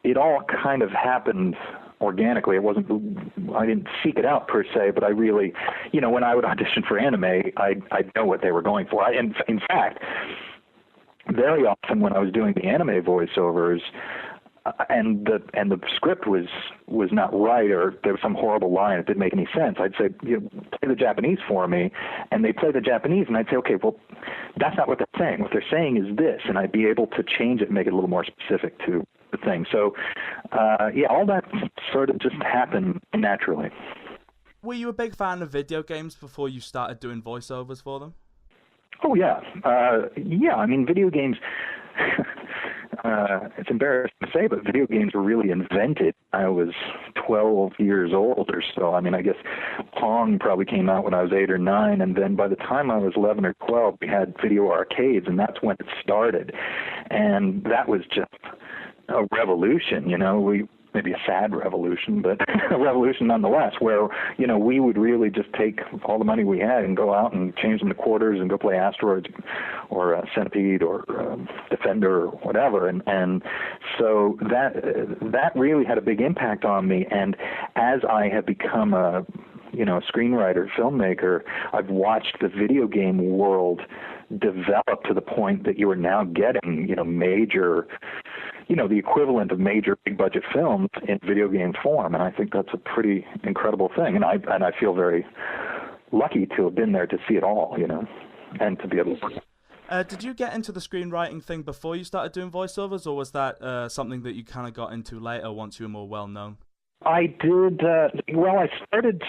it all kind of happened organically. I didn't seek it out per se, but I really, when I would audition for anime, I'd know what they were going for. In fact, very often when I was doing the anime voiceovers, and the script was not right, or there was some horrible line, it didn't make any sense, I'd say, play the Japanese for me, and they'd play the Japanese, and I'd say, okay, well, that's not what they're saying. What they're saying is this, and I'd be able to change it and make it a little more specific to the thing. So, all that sort of just happened naturally. Were you a big fan of video games before you started doing voiceovers for them? Oh, yeah. I mean, video games... it's embarrassing to say, but video games were really invented. I was 12 years old or so. I mean, I guess Pong probably came out when I was 8 or 9, and then by the time I was 11 or 12, we had video arcades, and that's when it started. And that was just a revolution, maybe a sad revolution, but a revolution nonetheless, where, we would really just take all the money we had and go out and change them to quarters and go play Asteroids or Centipede or Defender or whatever. And so that really had a big impact on me. And as I have become a screenwriter, filmmaker, I've watched the video game world develop to the point that you are now getting, major, the equivalent of major big budget films in video game form. And I think that's a pretty incredible thing. And I feel very lucky to have been there to see it all, and to be able to. Did you get into the screenwriting thing before you started doing voiceovers, or was that something that you kind of got into later once you were more well known? I did. I started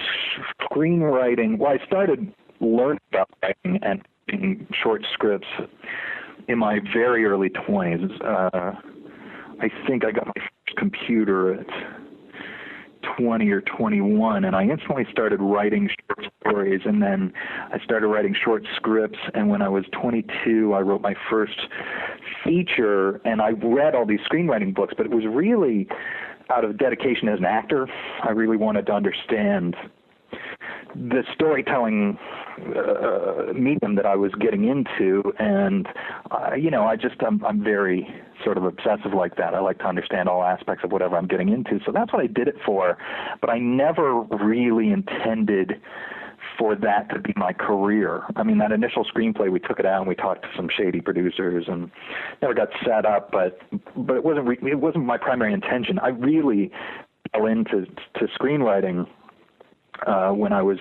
screenwriting. Well, I started learning about writing and writing short scripts in my very early 20s. I think I got my first computer at 20 or 21, and I instantly started writing short stories, and then I started writing short scripts, and when I was 22, I wrote my first feature, and I read all these screenwriting books, but it was really out of dedication as an actor. I really wanted to understand the storytelling medium that I was getting into, and I'm very sort of obsessive like that. I like to understand all aspects of whatever I'm getting into, so that's what I did it for. But I never really intended for that to be my career. I mean, that initial screenplay, we took it out and we talked to some shady producers and never got set up, but it wasn't my primary intention. I really fell into screenwriting when I was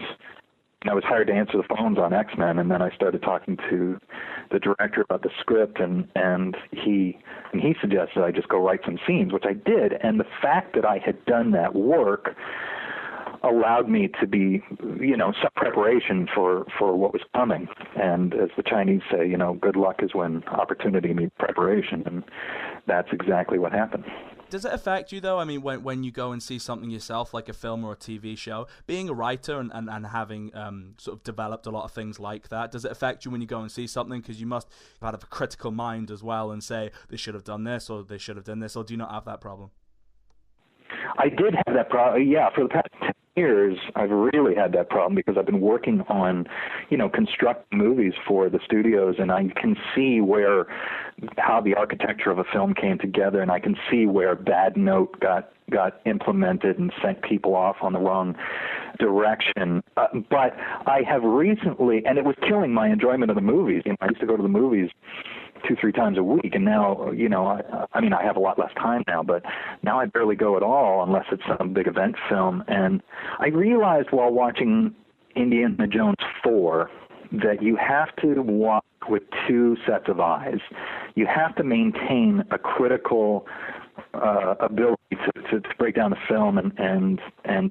hired to answer the phones on X-Men, and then I started talking to the director about the script, and he suggested I just go write some scenes, which I did. And the fact that I had done that work allowed me to be, some preparation for what was coming. And as the Chinese say, good luck is when opportunity meets preparation, and that's exactly what happened. Does it affect you, though? I mean, when you go and see something yourself, like a film or a TV show, being a writer and having sort of developed a lot of things like that, does it affect you when you go and see something? Because you must have a critical mind as well and say, they should have done this or they should have done this, or do you not have that problem? I did have that problem, yeah. For the past 10 years, I've really had that problem because I've been working on, constructing movies for the studios, and I can see how the architecture of a film came together, and I can see where Bad Note got implemented and sent people off on the wrong direction. But I have recently, and it was killing my enjoyment of the movies. I used to go to the movies 2-3 times a week, and now, I have a lot less time now, but now I barely go at all unless it's some big event film. And I realized while watching Indiana Jones 4 that you have to walk with two sets of eyes. You have to maintain a critical ability to break down the film and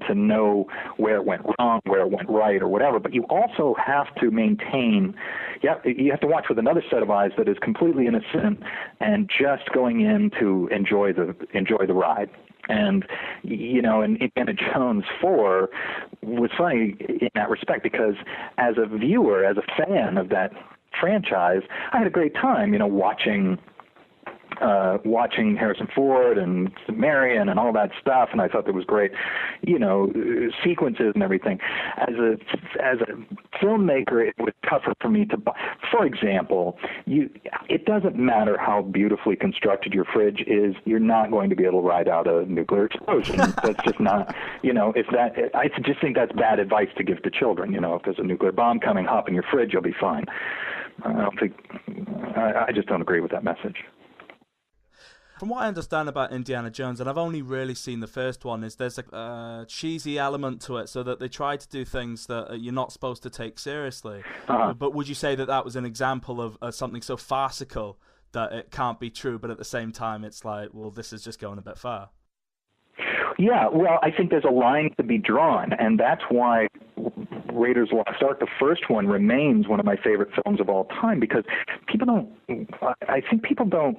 to know where it went wrong, where it went right, or whatever. But you also have to maintain, you have to watch with another set of eyes that is completely innocent and just going in to enjoy the ride. And, and Indiana Jones 4 was funny in that respect because as a viewer, as a fan of that franchise, I had a great time, watching watching Harrison Ford and Marion and all that stuff, and I thought that was great, sequences and everything. As a filmmaker, it was tougher for me to buy. For example, it doesn't matter how beautifully constructed your fridge is, you're not going to be able to ride out a nuclear explosion. That's just not, I just think that's bad advice to give to children. If there's a nuclear bomb coming, hop in your fridge, you'll be fine. I just don't agree with that message. From what I understand about Indiana Jones, and I've only really seen the first one, is there's a cheesy element to it, so that they try to do things that you're not supposed to take seriously. But would you say that was an example of something so farcical that it can't be true, but at the same time it's like, well, this is just going a bit far? Yeah, well, I think there's a line to be drawn, and that's why Raiders of the Lost Ark, the first one, remains one of my favorite films of all time, because I think people don't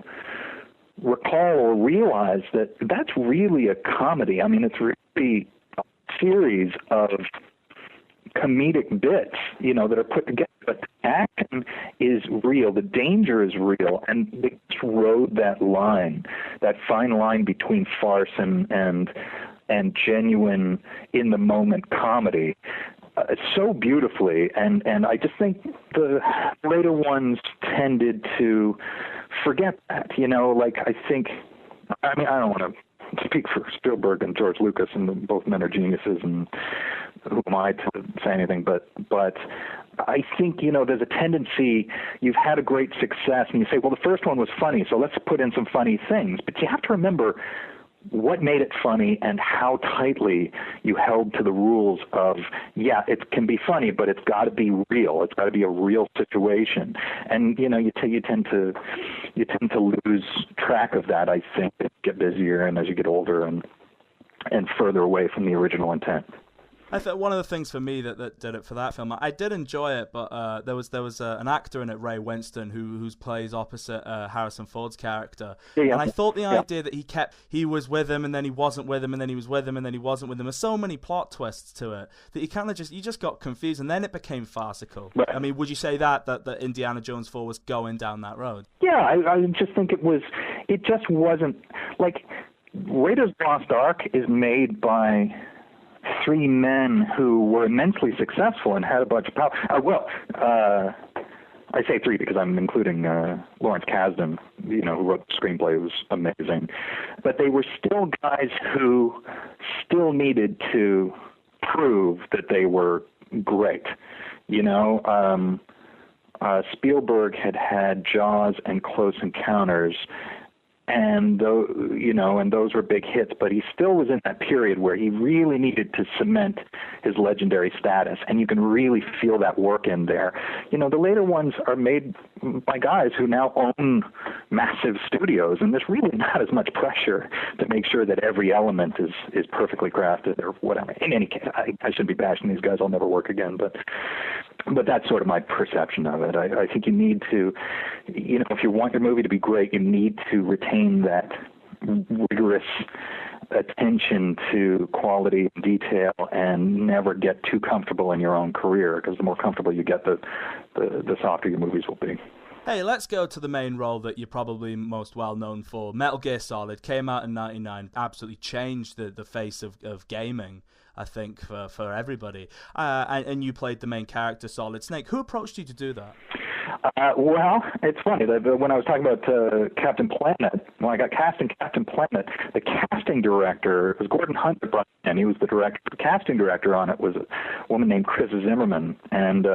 recall or realize that that's really a comedy. I mean, it's really a series of comedic bits, that are put together. But the action is real. The danger is real. And they just rode that line, that fine line between farce and genuine, in-the-moment comedy so beautifully. And I just think the later ones tended to forget that, I don't want to speak for Spielberg and George Lucas, and both men are geniuses, and who am I to say anything, but I think, there's a tendency, you've had a great success, and you say, well, the first one was funny, so let's put in some funny things. But you have to remember what made it funny and how tightly you held to the rules of, it can be funny, but it's got to be real. It's got to be a real situation. And, you tend to lose track of that, I think, as you get busier and as you get older and further away from the original intent. I thought one of the things for me that did it for that film, I did enjoy it, but there was an actor in it, Ray Winston, who plays opposite Harrison Ford's character, and I thought the idea that he was with him and then he wasn't with him and then he was with him and then he wasn't with him. There's so many plot twists to it that you just got confused, and then it became farcical. Right. I mean, would you say that Indiana Jones 4 was going down that road? Yeah, I just think it just wasn't like Raiders of the Lost Ark is made by three men who were immensely successful and had a bunch of power. I say three because I'm including Lawrence Kasdan, who wrote the screenplay. It was amazing. But they were still guys who still needed to prove that they were great. Spielberg had Jaws and Close Encounters, and those were big hits, but he still was in that period where he really needed to cement his legendary status, and you can really feel that work in there. The later ones are made by guys who now own massive studios, and there's really not as much pressure to make sure that every element is perfectly crafted or whatever. In any case, I shouldn't be bashing these guys. I'll never work again, but that's sort of my perception of it. I think you need to, if you want your movie to be great, you need to retain that rigorous attention to quality and detail and never get too comfortable in your own career, because the more comfortable you get, the softer your movies will be. Hey, let's go to the main role that you're probably most well known for. Metal Gear Solid came out in '99, absolutely changed the face of gaming, I think, for everybody. And you played the main character, Solid Snake. Who approached you to do that? Well, it's funny that when I was talking about Captain Planet, when I got cast in Captain Planet, the casting director was Gordon Hunt, and he was the director. The casting director on it was a woman named Chris Zimmerman, and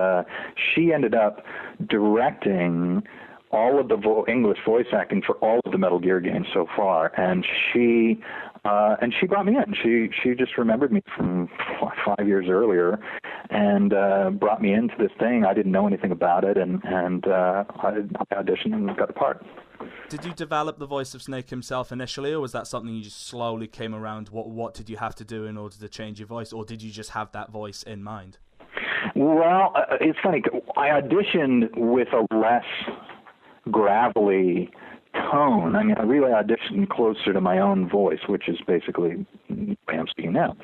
she ended up directing all of the English voice acting for all of the Metal Gear games so far, and she brought me in. She just remembered me from 5 years earlier, and brought me into this thing. I didn't know anything about it, and I auditioned and got the part. Did you develop the voice of Snake himself initially, or was that something you just slowly came around? What did you have to do in order to change your voice, or did you just have that voice in mind? Well, it's funny. I auditioned with a less gravelly tone. I mean, I really auditioned closer to my own voice, which is basically the way I'm speaking now.